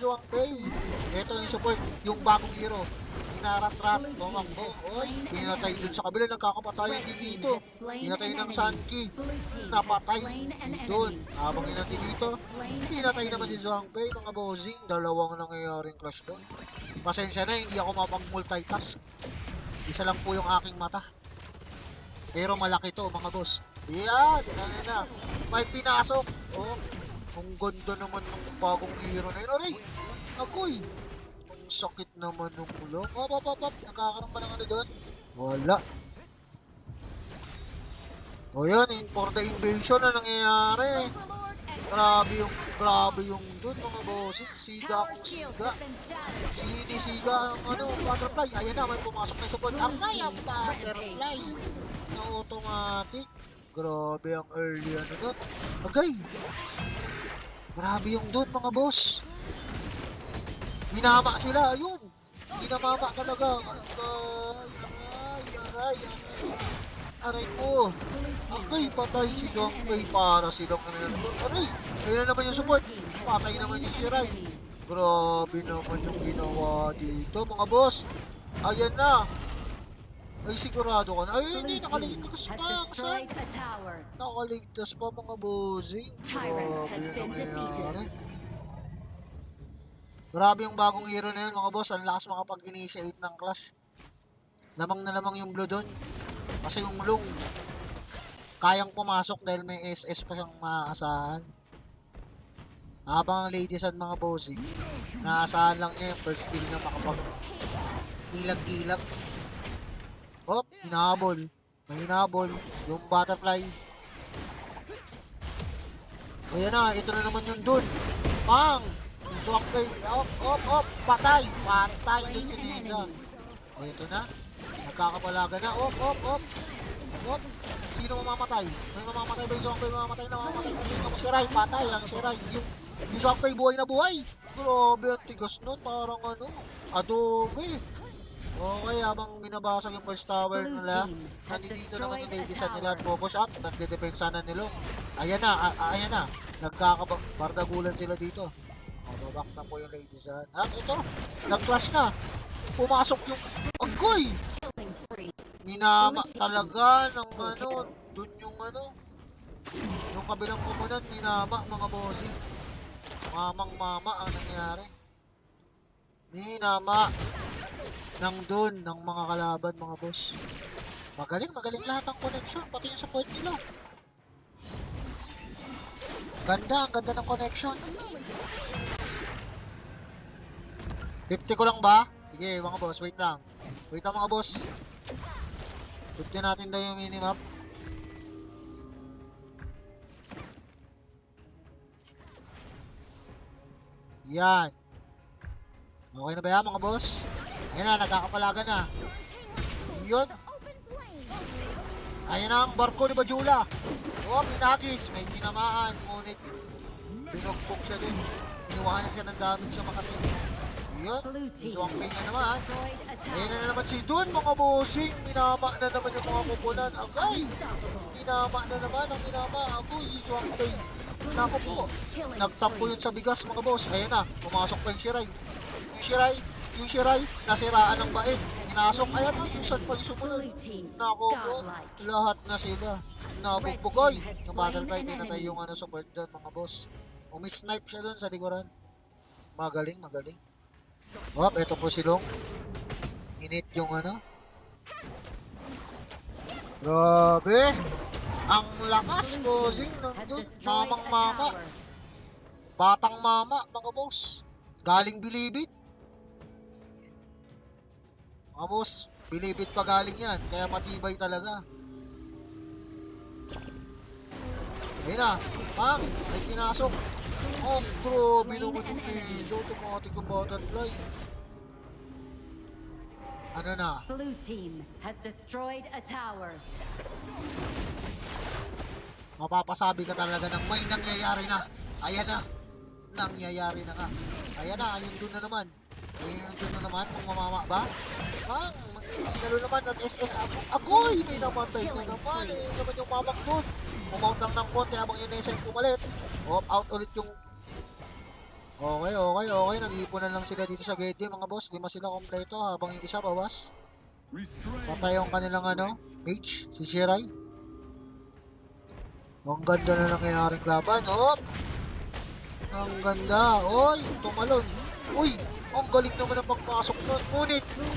Zhuangfei. Ito yung support, yung bagong hero. Inarat-rat, tumakbo. Oy, pinatay dun sa kabila, nagkakapatayan din dito. Pinatay ng Sanki. Napatay doon. Habang inatay dito, pinatay naman si Zhuangfei, mga bossing. Dalawang nangyayaring clash doon. Pasensya na, hindi ako mapag-multitask. Isa lang po yung aking mata. Pero malaki to, mga boss. Yan, ganyan na. May pinasok. Oh, ang ganda naman ng bagong hero na yun. Aray, ako'y. Ang sakit naman ng ulo. Op. Nakakaroon pa ng ano doon? Wala. O yan, for the invasion na nangyayari. Grabe yung doon, mga bossing. Siga akong siga. Siga ang butterfly. Ayan na, may pumasok na support. Aray, ang butterfly. Na automatic. Grabe ang early ano doon. Agay. Grabe yung doon, mga boss. Minama sila, ayun. Minamama talaga. Aray ko. Agay, patay si Zhuangfei para silang aray. Ayun na naman yung support. Patay naman yung Shirai. Grabe naman yung ginawa dito, mga boss. Ayan na. Ay, sigurado ka na. Ay, hindi, nakaligtas pa. Saan? Nakaligtas pa, mga bossing. Grabe yung nangyayari. Grabe yung bagong hero na yun, mga boss. Ang lakas makapag-initiate ng clash. Lamang na lamang yung blue doon. Kasi yung long, kayang pumasok dahil may SS pa siyang maaasahan. Habang ang ladies at mga bossing, naasahan lang niya yung first skill niya makapag-ilag-ilag. Oh, hinahabol. May hinahabol. Yung butterfly. Ayan na, ito na naman yung dun. Pang! Yung Zhuangfei. Op. Patay. Patay dun si Neza. O, ito na. Nagkakapalaga na. Op. Sino mamamatay? May mamamatay ba yung Zhuangfei? Mamamatay na. Yung Shirai. Patay lang Shirai. Yung Zhuangfei buhay na buhay. Grabe, ang tigas nun. Parang adobe. Okay, habang binabasag yung first tower nila, nandito naman yung ladies nila at focus at nagdedepensa na nila. Ayan na. Nagkakabardagulan sila dito. Babak na po yung ladies at ito, nag-clash na. Pumasok yung agoy! Minama talaga ng dun yung yung kabilang komunat, minama mga bossing. Mamang-mama ang nangyari. Minama ng doon ng mga kalaban, mga boss. Magaling lahat ang connection, pati yung support nila. Ang ganda ng connection. 50 ko lang ba? Sige, mga boss, wait lang mga boss. 50 natin daw yung minimap. Yan. Okay na ba yan, mga boss? Ayan na, nagkakapalaga na. Yun. Ayan na ang barko ni Bajula. Oh, pinagis. May tinamaan. Ngunit, binugbog siya dun. Iniwanan siya ng damage sa Makati. Yun. Zhuangfei na naman. Ayan na naman si Dun, mga bossing. Minama na naman yung mga kupunan. Agay! Minama na naman ang minama. Agoy, Zhuangfei. Naku po. Nagtampo yun sa bigas, mga boss. Ayan na. Pumasok pa yung Shirai. Yung Shirai, nasiraan ng bait. Inasok, ayan na, yung saan pa yung sumunod. Nako po, lahat na sila. Nabugbugay. Yung butterfly, pinatay yung support doon, mga boss. Umi-snipe siya doon sa likuran. Magaling. Wap, eto po silong. Init yung Grabe. Ang lakas, bossing, nandun. Mamang-mama. Batang-mama, mga boss. Galing Bilibid. Mga boss, Bilibid pa galing yan, kaya matibay talaga. Ayun na, Pang, may pinasok. Oh, grabe naman yung Nizo, automatic ang butterfly. Ano na? Blue team has destroyed a tower. Mapapasabi ka talaga ng may nangyayari na. Ayan na, nangyayari na ka. Ayan na, ayun doon na naman. Kung mamama ba? Pang, sinalo naman at SS Agoy! May namatay na naman eh. Naman yung mamak doon. Umount lang ng konti habang inesend pumalit. Out ulit yung Okay. Nag-iipunan lang sila dito sa gate mga boss. 5 sila kompleto habang yung isa bawas. Patay yung kanilang mage, si Shirai. Ang ganda na nangyayaring laban. Oh! Ang ganda. Oy, tumalon. Uy, ang galing naman ang pagpasok nun.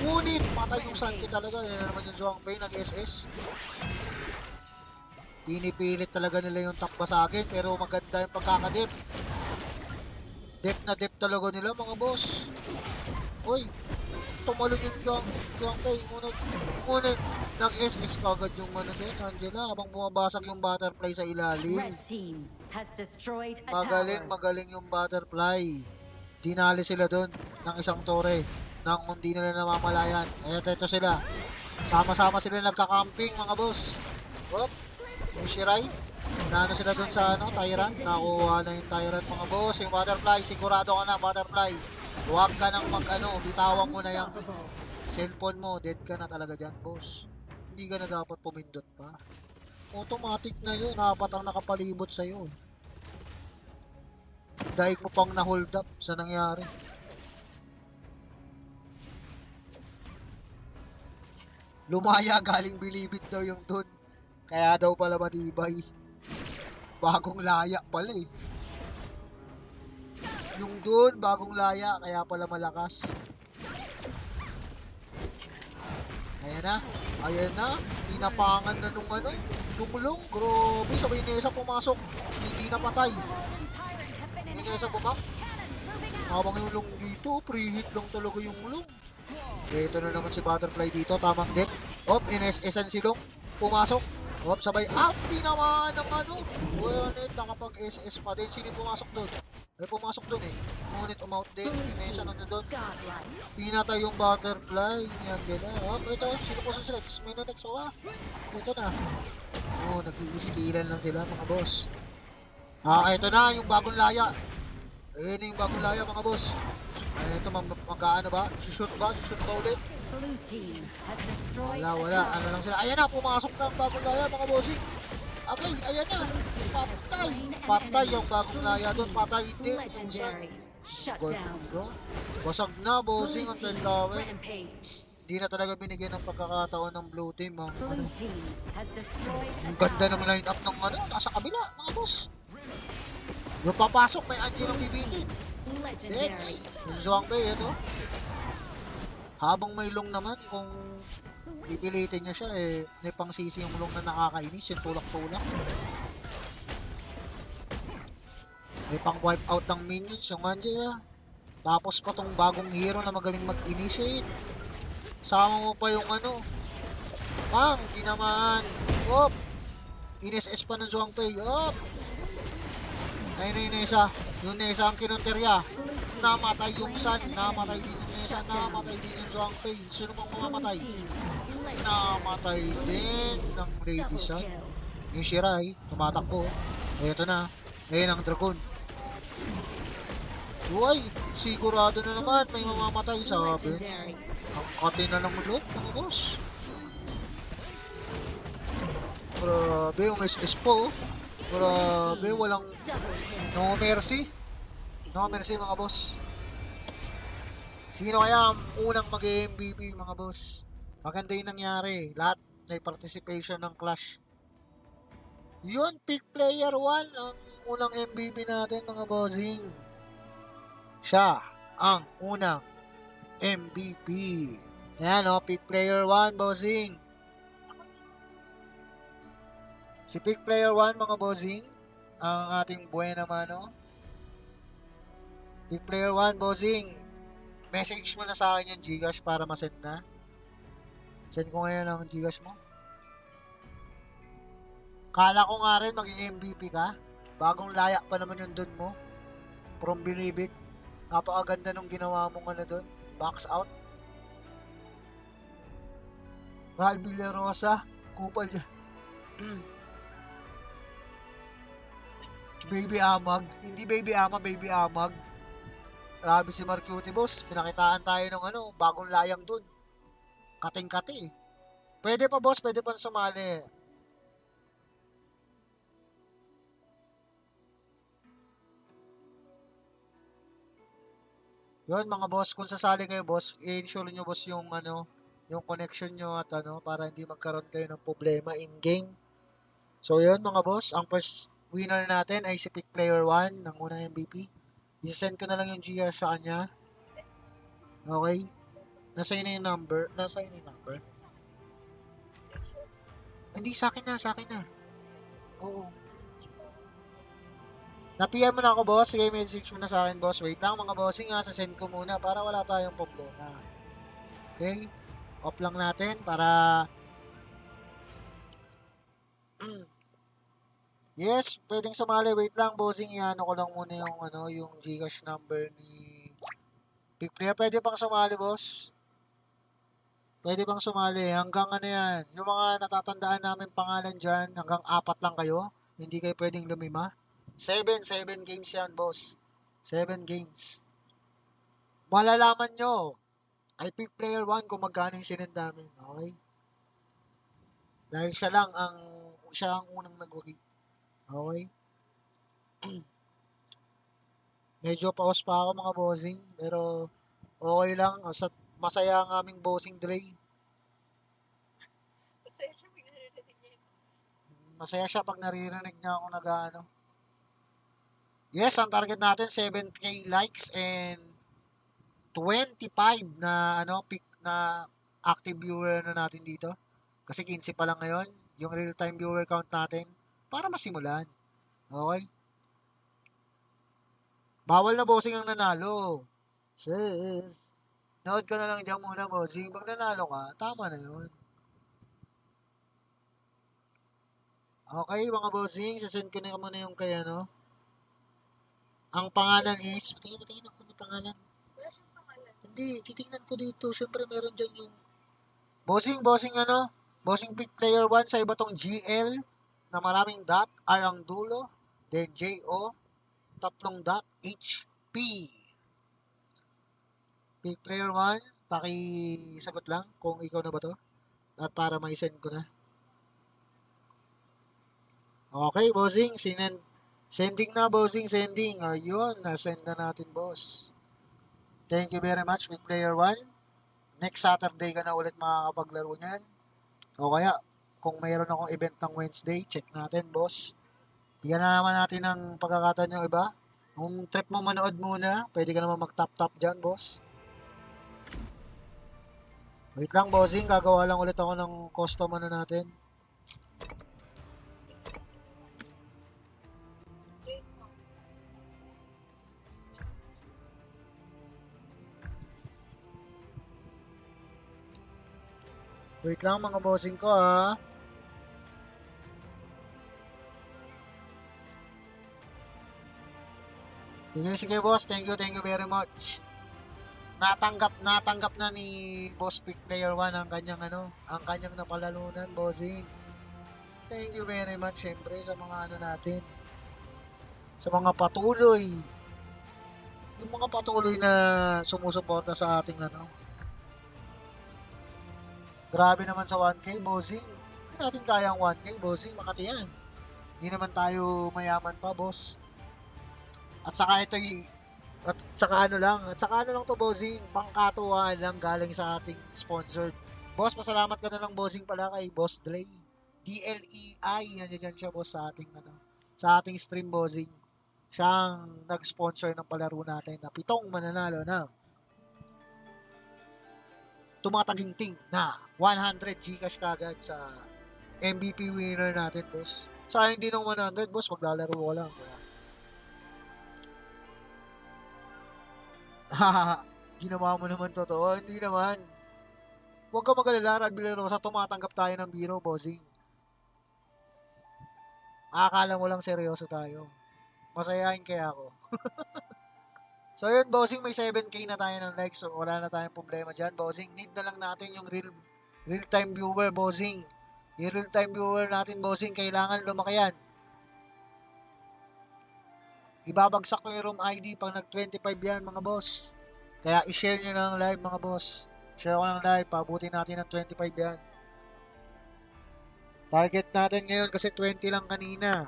Ngunit, patay yung Sanki talaga. Yan naman yung Zhuang Bei, nag-SS. Pinipilit talaga nila yung takba sa akin, pero maganda yung pagkakadip. Dip na dip talaga nila mga boss. Uy, tumalon yung Zhuang Bei. Ngunit, nag-SS kagad yung din, Angela, habang bumabasag yung butterfly sa ilalim. Red team has destroyed a Magaling yung butterfly. Dinali sila doon ng isang tore nang hindi nila namamalayan. Ito sila. Sama-sama sila nagka-camping mga boss. Hop. Yung Shirai. Nano sila doon sa Tyrant. Nakuha na yung Tyrant mga boss. Yung butterfly. Sigurado ka na butterfly. Huwag ka nang bitawan mo na yung cellphone mo. Dead ka na talaga dyan boss. Hindi ka na dapat pumindot pa. Automatic na yun. Apat ang nakapalibot sa'yo. Daig mo pang na-hold up sa nangyari. Lumaya galing bilibid daw yung dun. Kaya daw pala matibay. Bagong laya pala eh. Yung dun, bagong laya. Kaya pala malakas. Ayan na. Tinapangan na nung lumulong. Grabe, sabay Nesa pumasok. Hindi napatay. Nesa bumang. Habang yung long dito, preheat lang talaga yung long. Ito na naman si Butterfly dito, tamang deck. NSS-an si Long. Pumasok. Sabay. Di naman ng Buenet, nakapag-SS pa din. Sino pumasok doon? Pumasok doon eh. Ngunit umout din. Nesa na doon. Pinatay yung Butterfly. Yan gila. Ito, sino po sa Rex? May na-Rex. Ito na. Nag-i-skillan lang sila mga boss. Ito na yung bagong laya. Ayan yung bagong laya mga boss. Ito mag-ano ba? Shoot ba ulit? Wala. Ano lang sila. Ayan na, pumasok na ang bagong laya mga bossing. Okay, ayan na. Patay yung bagong laya doon. Patay din. Basag na bossing ang Tendawin. Hindi na talaga binigyan ng pagkakataon ng blue team. Ang ganda ng line-up ng nasa kabila mga boss. Yung papasok, may Angie ng bibitin. Next, yung Zhuang Bei, ito. Habang may long naman, kung pipilitin niya siya, may pang sisi yung long na nakakainis, yung tulak-tulak. May pang wipe out ng minions, yung Angela. Tapos pa tong bagong hero na magaling mag-initiate. Sama mo pa yung di naman. INSS pa ng Zhuang Bei, Ayun yung Nesa. Yung Nesa ang kinunterya. Namatay yung Sun. Namatay din yung Nesa. Namatay din yung Zhuang Bei. Sino mang mamamatay? Namatay din ng Lady Sun. Yung Shirai. Tumatakbo. Ito na. Ayun ang Dragon. Uy! Sigurado na naman. May mamamatay. Sabi. Ang kati na ng loot mga boss. Grabe yung SS po. Grabe, walang no mercy mga boss. Sino kaya ang unang mag-MVP mga boss? Maganda yung nangyari. Lahat may participation ng Clash. Yun, pick player 1 ang unang MVP natin mga bossing. Siya ang unang MVP. Yan pick player 1 bossing. Si pick player 1 mga bossing, ang ating buena mano. Pick player 1 bossing, message mo na sa akin yung Gcash para masend na. Send ko ngayon ang Gcash mo. Kala ko nga rin maging MVP ka. Bagong laya pa naman yung dun mo. From Bilibid. Napakaganda nung ginawa mong dun. Box out. Ral Villarosa. Kupal dyan. Baby Amag. Hindi Baby Ama, Baby Amag. Grabe si Marcuti, boss. Pinakitaan tayo ng bagong layang dun. Kating-kati. Pwede pa, boss. Pwede pa sumali. Yun mga boss, kung sasali kayo boss, i-ensure nyo boss yung ano, yung connection nyo at ano, para hindi magkaroon kayo ng problema in-game. So yun mga boss, ang first winner natin ay si Pick Player 1 ng unang MVP. I-send ko na lang yung GR sa kanya. Okay? Nasa yun na yung number. Nasa yun yung number. Hindi, sa akin na, sa akin na. Oo. Na-PM mo na ako, boss. Sige, message mo na sa akin, boss. Wait lang, mga bossing ha. Sasend ko muna para wala tayong problema. Okay? Off lang natin para... Yes, pwedeng sumali. Wait lang, bossing. Iano ko lang muna yung, ano, yung Gcash number ni Big Player. Pwede pang sumali, boss. Pwede bang sumali? Hanggang ano yan? Yung mga natatandaan namin pangalan dyan, hanggang 4 lang kayo. Hindi kayo pwedeng lumima. 7 games yan, boss. 7 games. Malalaman nyo, I pick player 1 kung magkano yung sinend namin. Okay? Dahil siya ang unang nagwagi. Okay? Medyo pause pa ako mga bossing, pero okay lang. Masaya ang aming bossing Dre. Masaya siya pag naririnig niya yung boses mo. Masaya siya pag naririnig niya ako nag-ano. Yes, ang target natin 7K likes and 25 na pick na active viewer na natin dito. Kasi 15 pa lang ngayon yung real-time viewer count natin para masimulan. Okay? Bawal na bossing ang nanalo. Sis. Nood ka na lang dyan muna, bossing. Pag nanalo ka, tama na yun. Okay, mga bossing. Sasend ko na muna yung kay ano. Ang pangalan is... Patingin ako ng pangalan. Wala siyang pangalan. Hindi, titingnan ko dito. Siyempre meron dyan yung... Bossing ano? Bossing Big Player 1 sa iba tong GL na maraming dot, R ang dulo, then JO, 3 dot, HP. Big Player 1, pakisagot lang kung ikaw na ba to. At para may-send ko na. Okay, bossing, sending na, bossing, sending. Ayun, na-send na natin, boss. Thank you very much, Big Player 1. Next Saturday ka na ulit makakapaglaro niyan. O kaya, kung mayroon akong event ng Wednesday, check natin, boss. Bigyan na naman natin ng pagkakataon yung iba. Kung trip mo manood muna, pwede ka naman mag-tap-tap dyan, boss. Wait lang, bossing. Gagawa lang ulit ako ng custom ano natin. Wait lang mga bossing ko ha. Sige boss, thank you very much. Natanggap na ni Boss Pick Player 1 ang kanyang napalalunan, bossing. Thank you very much syempre sa mga ano natin. Sa mga patuloy. Yung mga patuloy na sumusuporta sa ating Grabe naman sa 1K, bossing. Hindi natin kaya ang 1K, bossing. Makati yan. Hindi naman tayo mayaman pa, boss. At saka at saka ano lang to, bossing. Pangkatuwaan lang galing sa ating sponsored. Boss, pasalamat ka na lang, bossing pala kay Boss Dre. DLEI, yan siya, boss, sa ating stream, bossing. Siyang nag-sponsor ng palaro natin na 7 mananalo ng tumataginting na 100 Gcash kagad sa MVP winner natin, boss. Sayang din ng 100, boss. Maglalaro ko lang. Ginawa mo naman totoo. Hindi naman. Huwag ka mag-alala, Rugby Rosa. Tumatanggap tayo ng biro, bossing. Akala mo lang seryoso tayo. Masayahin kaya ako. So yun, bossing, may 7K na tayo ng likes. So wala na tayong problema dyan, bossing. Need na lang natin yung real-time viewer, bossing. Yung real-time viewer natin, bossing, kailangan lumaki yan. Ibabagsak ko yung room ID pag nag-25 yan, mga boss. Kaya i-share nyo ng live, mga boss. Share ko ng live, pabuti natin ng 25 yan. Target natin ngayon kasi 20 lang kanina.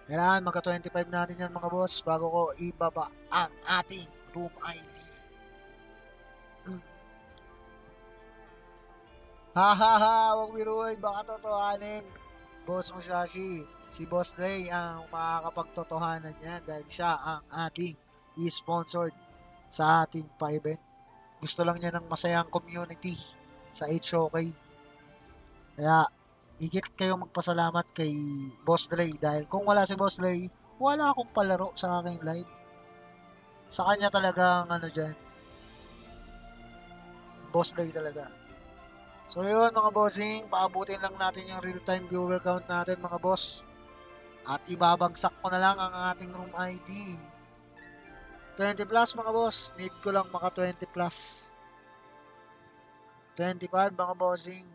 Kailangan magka-25 natin yan, mga boss, bago ko ibaba ang ating room ID. Ha ha ha, huwag biruin, baka totohanin. Boss Musashi, si Boss Ray ang makakapagtotohanan niyan dahil siya ang ating i-sponsored sa ating pa-event. Gusto lang niya ng masayang community sa HOK. Kaya, higit kayo magpasalamat kay Boss Ray dahil kung wala si Boss Ray, wala akong palaro sa aking live. Sa kanya talagang dyan, Boss Ray talaga. So yun mga bossing, paabutin lang natin yung real-time viewer count natin mga boss. At ibabagsak ko na lang ang ating room ID. 20 plus mga boss, need ko lang maka 20 plus. 25 mga bossing.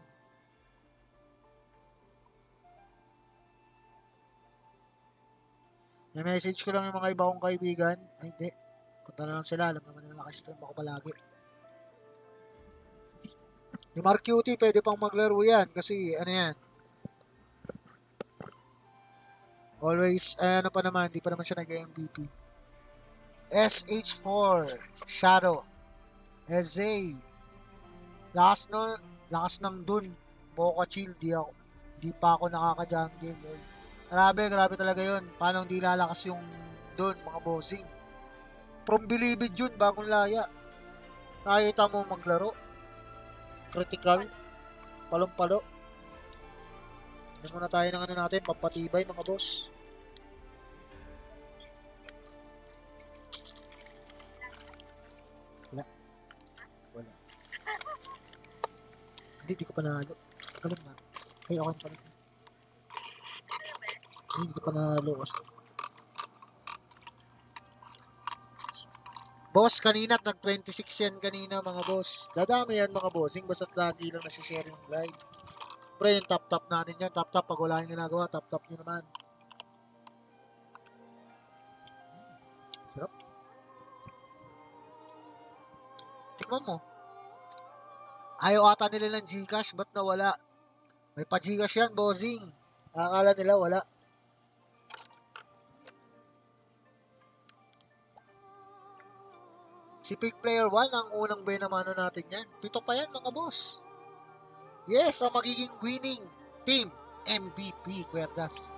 I-message ko lang yung mga iba kong kaibigan. Ay hindi, punta na lang sila, alam naman nila nakastream ako palagi. Ni Mark Cutie, pwede pang maglaro yan kasi yan. Always, pa naman, di pa naman siya nag-MVP. SH4, Shadow, SZ, lakas ng dun, Mocha Chill, di pa ako nakaka-jungle, boy. Grabe talaga yun. Paano hindi lalakas yung dun, mga bossing. From Bilibid yun, bagong laya. Nakita mo maglaro. Critical, palong-palo. Mas muna tayo ng natin, pampatibay mga boss. Wala. Hindi ko pa nalo. Kalam na. Ay, okay pa rin. Hindi ko pa nalo. Boss, kanina nag-26 yan kanina mga boss. Dadami yan mga bossing, basta't lagi lang nasishare yung live. Pre, yung tap-tap natin yan. Tap-tap, pag wala yung ginagawa, tap-tap nyo naman. Sarap. Tingnan mo. Ayaw ata nila ng Gcash, ba't nawala? May pa-Gcash yan, bossing. Akala nila wala. Si Pick Player 1 ang unang benamano natin yan. 7 pa yan mga boss. Yes, ang magiging winning team MVP, Cuerdas.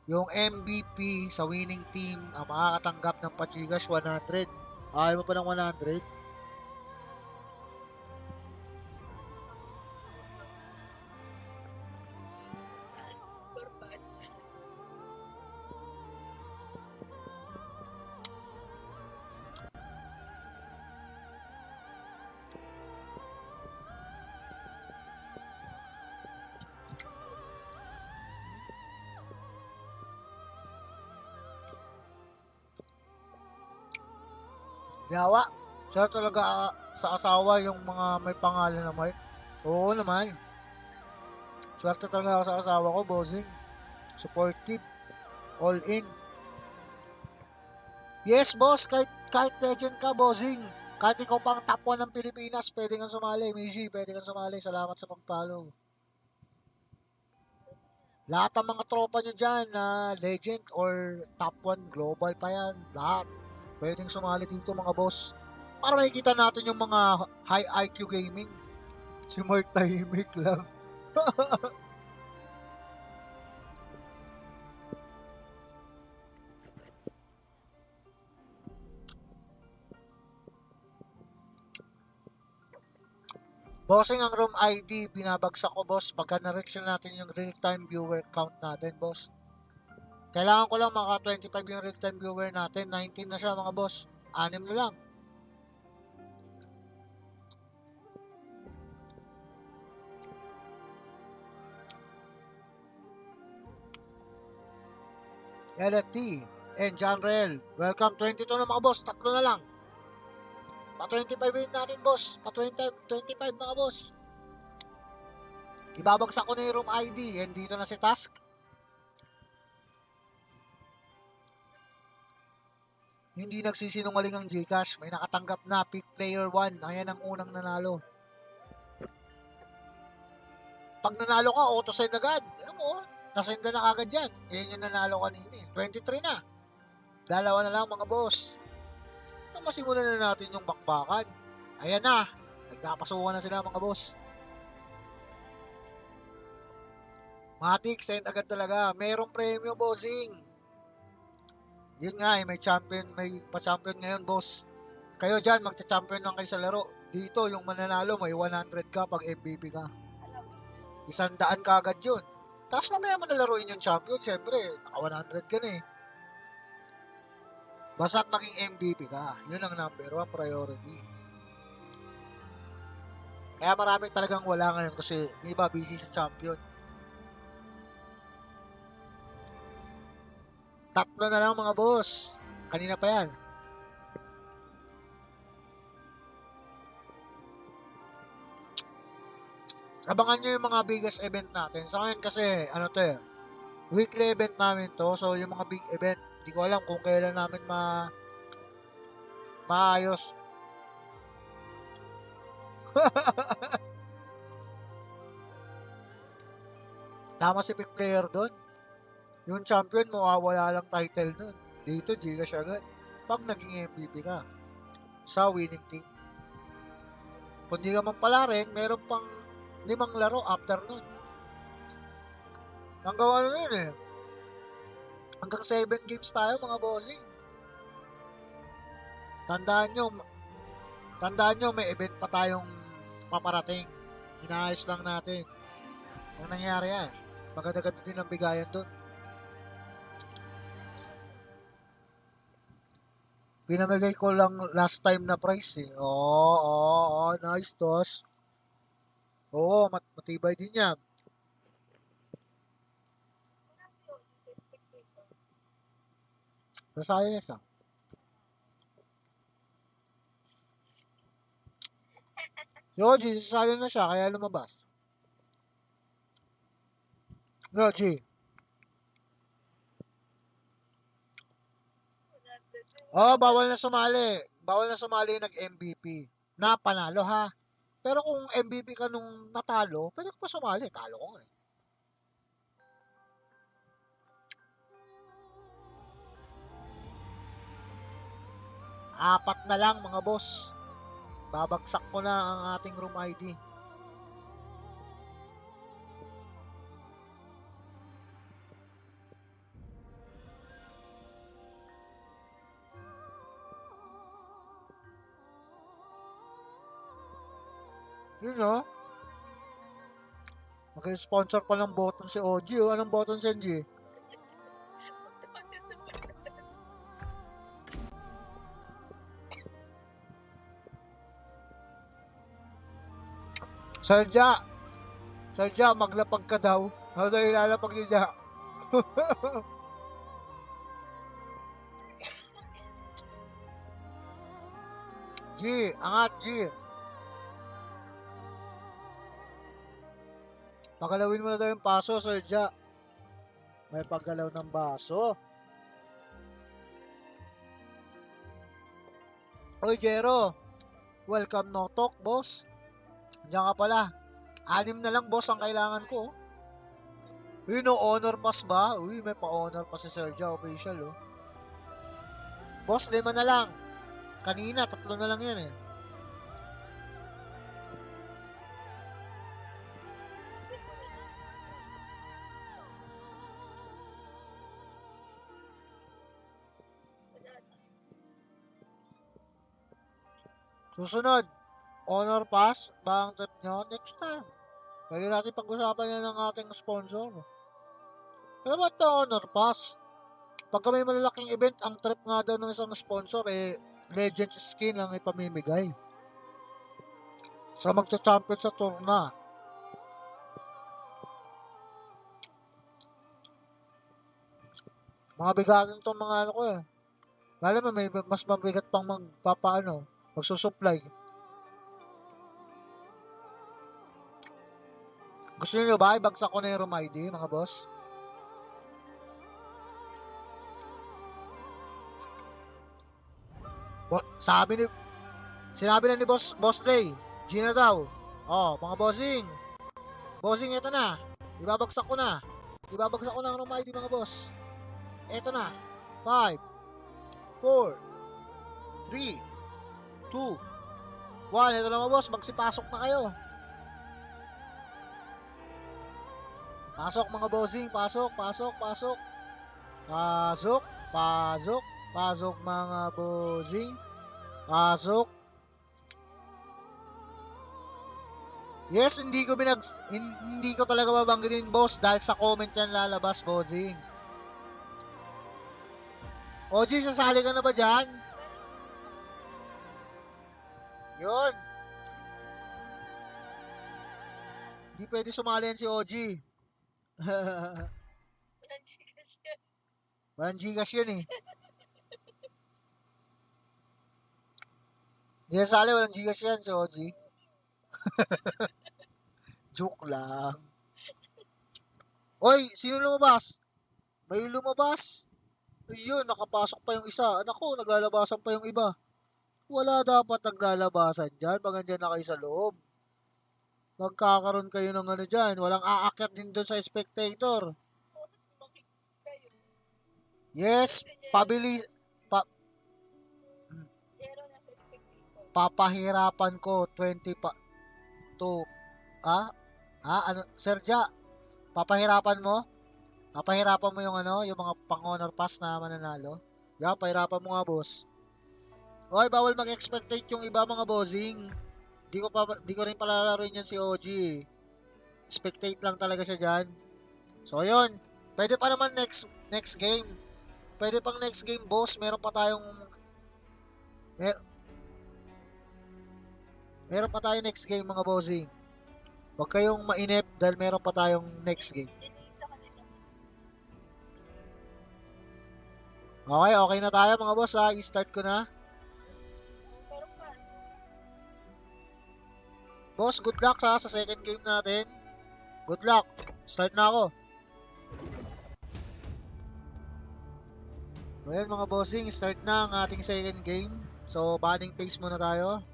Yung MVP sa winning team ang makakatanggap ng pa-Gcash 100. Ayaw mo pa ng 100? Yawa. Siya talaga sa asawa yung mga may pangalan na Mark. Oo naman. Swerte talaga ako sa asawa ko, bossing. Supportive. All in. Yes, boss. Kahit legend ka, bossing. Kahit ikaw pang top 1 ng Pilipinas, pwede kang sumali. Mishi, pwede kang sumali. Salamat sa pag-follow. Lahat ng mga tropa nyo dyan na legend or top 1 global pa yan. Lahat. Pwedeng sumali dito mga boss. Para makikita natin yung mga high IQ gaming. Si Mark tahimik lang. Bossing ang room ID, binabagsak ko boss. Pagka na-reach natin yung real-time viewer count natin boss. Kailangan ko lang maka 25 yung real-time viewer natin. 19 na siya mga boss. 6 na lang. LFT and John Rel. Welcome 22 na mga boss. 3 na lang. Pa 25 rin natin boss. Pa 25 mga boss. Ibabagsak ko na yung room ID. And dito na si Task. Hindi nagsisinungaling ang Gcash. May nakatanggap na Pick Player 1. Ayan ang unang nanalo. Pag nanalo ka, auto-send agad. Alam mo, nasend na agad yan. Yan yung nanalo kanina. 23 na. Dalawa na lang mga boss. Paano masimulan na natin yung bakbakan? Ayan na. Nagpapasukan na sila mga boss. Matic, send agad talaga. Merong premyo, bossing. Yun nga may champion, may pa-champion ngayon, boss. Kayo dyan, magcha-champion lang kayo sa laro. Dito, yung mananalo, may 100 ka pag MVP ka. 100 ka agad yun. Tapos mamaya mo nalaruin yung champion, syempre, naka 100 ka na eh. Basta't maging MVP ka. Yun ang number 1 priority. Kaya marami talagang wala ngayon kasi iba busy sa champion. 3 na lang mga boss. Kanina pa yan. Abangan nyo yung mga biggest event natin. Sa ngayon kasi, ano to eh, weekly event namin to. So, yung mga big event, hindi ko alam kung kailan namin maayos. Tama si pick player doon. Yung champion mo, wala lang title nun. Dito, Gcash agad. Pag naging MVP ka sa winning team. Kung di ka man pala rin, meron pang 5 laro after nun. Hanggang ano yun eh. Hanggang 7 games tayo mga bossing. Tandaan nyo may event pa tayong paparating. Inaayos lang natin. Ang nangyari yan. Maganda-ganda din ang bigayan dun. Pinamigay ko lang last time na price eh. Oo, nice toss. Oo, matibay din yan. Nasaya niya siya. Yoji, sasali na siya, kaya lumabas. Yoji. Oh, bawal na sumali. Bawal na sumali nag-MVP. Na panalo ha. Pero kung MVP ka nung natalo, pwede ka pa sumali. Talo ko nga eh. Apat na lang mga boss. Babagsak ko na ang ating room ID. Yun o. Sponsor pa ng button si OG. Anong button si NG? Sadya, maglapag ka daw. Ano daw ilalapag niya? G, angat G. Pagalawin mo na daw yung paso, Sadya. May paggalaw ng baso. Oy, Jero. Welcome no talk, boss. Diyan ka pala. 6 na lang, boss, ang kailangan ko. Uy, no honor pass ba? Uy, may pa-honor pa si Sergio official, oh. Boss, 5 na lang. Kanina, 3 na lang yan, eh. Susunod, honor pass ba ang trip nyo? Next time. Pwede natin pag-usapan yan ng ating sponsor. Pero ba't ba honor pass? Pagka may malalaking event, ang trip nga daw ng isang sponsor, legend skin lang ipamimigay. Sa magcha-champion sa turna. Mga bigatin itong mga ano ko eh. Lalo mo, may mas mabigat pang magsusupply. Gusto niyo ba ibagsak ko na yung room ID, mga boss? Sinabi na ni Boss Day, Gina daw. Oh, mga bossing. Bossing, ito na. Ibabagsak ko na. Ibabagsak ko na ang room ID, mga boss. Ito na. 5, 4, 3, 2, 1. Ito na mga boss, magsipasok na kayo. Pasok mga bossing, pasok. Pasok mga bossing. Pasok. Yes, hindi ko talaga babanggitin, boss, dahil sa comment yan lalabas, bossing. OG, sasali ka na ba dyan? Yun. Hindi pwede sumali yan si OG. Walang Gcash yan. Walang Gcash yun eh. Hindi sasali, walang Gcash yan si OG. Joke lang. Oy, sino lumabas? May lumabas. Ayun, nakapasok pa yung isa. Naku, naglalabasan pa yung iba. Wala dapat naglalabasan dyan. Pag andyan na kayo sa loob. Magkakaroon kayo ng ano dyan. Walang aakyat din doon sa spectator. Kayo. Yes, pabili. Zero na sa spectator. Papahirapan ko 20 pa. To. Ano? Sergio, papahirapan mo? Papahirapan mo yung ano, yung mga pang-honor pass na mananalo. Yan, pahirapan mo nga, boss. Hoy, bawal mag-expectate yung iba, mga bossing. Di ko rin palalaroin yan si OG. Spectate lang talaga siya dyan. So, yun. Pwede pa naman next game. Pwede pang next game, boss. Meron pa tayong meron pa tayong next game, mga bossing. Huwag kayong mainip dahil meron pa tayong next game. Isa kanila. Okay na tayo, mga boss, ha. I-start ko na. Pero pass. Boss, good luck sa second game natin. Good luck. Start na ako. So, ayan, mga bossing, start na ang ating second game. So, banning pace muna tayo.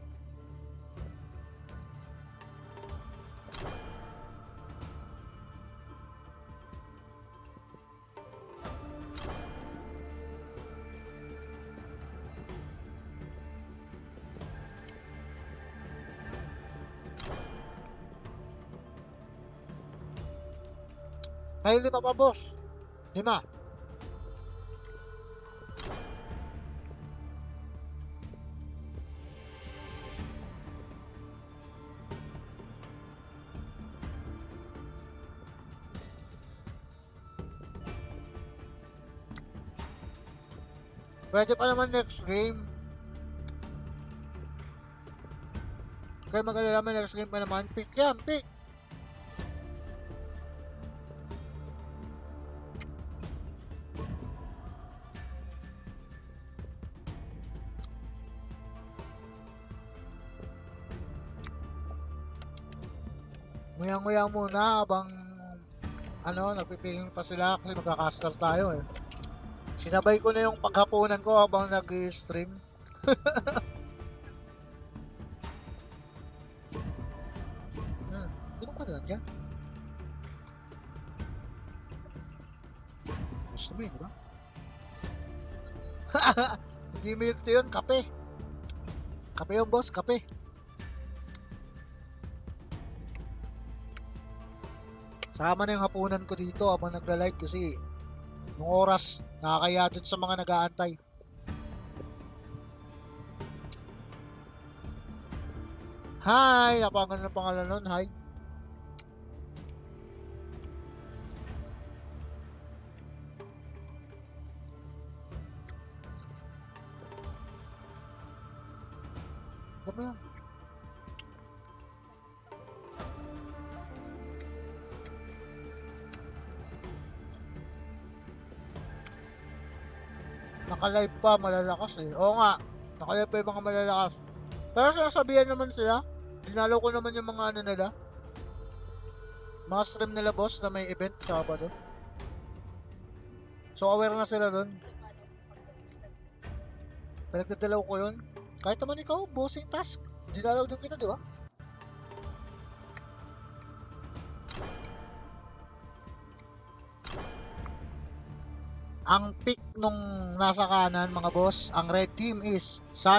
May 5 pa, boss. 5. Pwede pa naman next game. Okay, mag-alala, may next game pa naman. Pick yan, pick. Nguyang-nguya muna habang nagpipiling pa sila kasi magkakaster tayo eh. Sinabay ko na yung paghapunan ko habang nag-stream. Ano ka na dyan? Gusto mo yun, diba? Hindi milk tea yun, kape. Kape yung boss, kape. Sama na yung hapunan ko dito habang nagla-live kasi yung oras nakakaya dun sa mga nag-aantay. Hi! Napangan na pangalan nun, hi. Ano ba yan? Naka-live pa, malalakas eh. Oo nga, naka-live pa yung mga malalakas. Pero sinasabihan naman sila, dinalo ko naman yung mga ano nila. Mga stream nila, boss, na may event Sabado. So aware na sila dun. Pinagdadalaw ko yun. Kahit naman ikaw, bossing task. Dinalaw din kita, di ba? Ang pick nung nasa kanan, mga boss, ang red team is Sun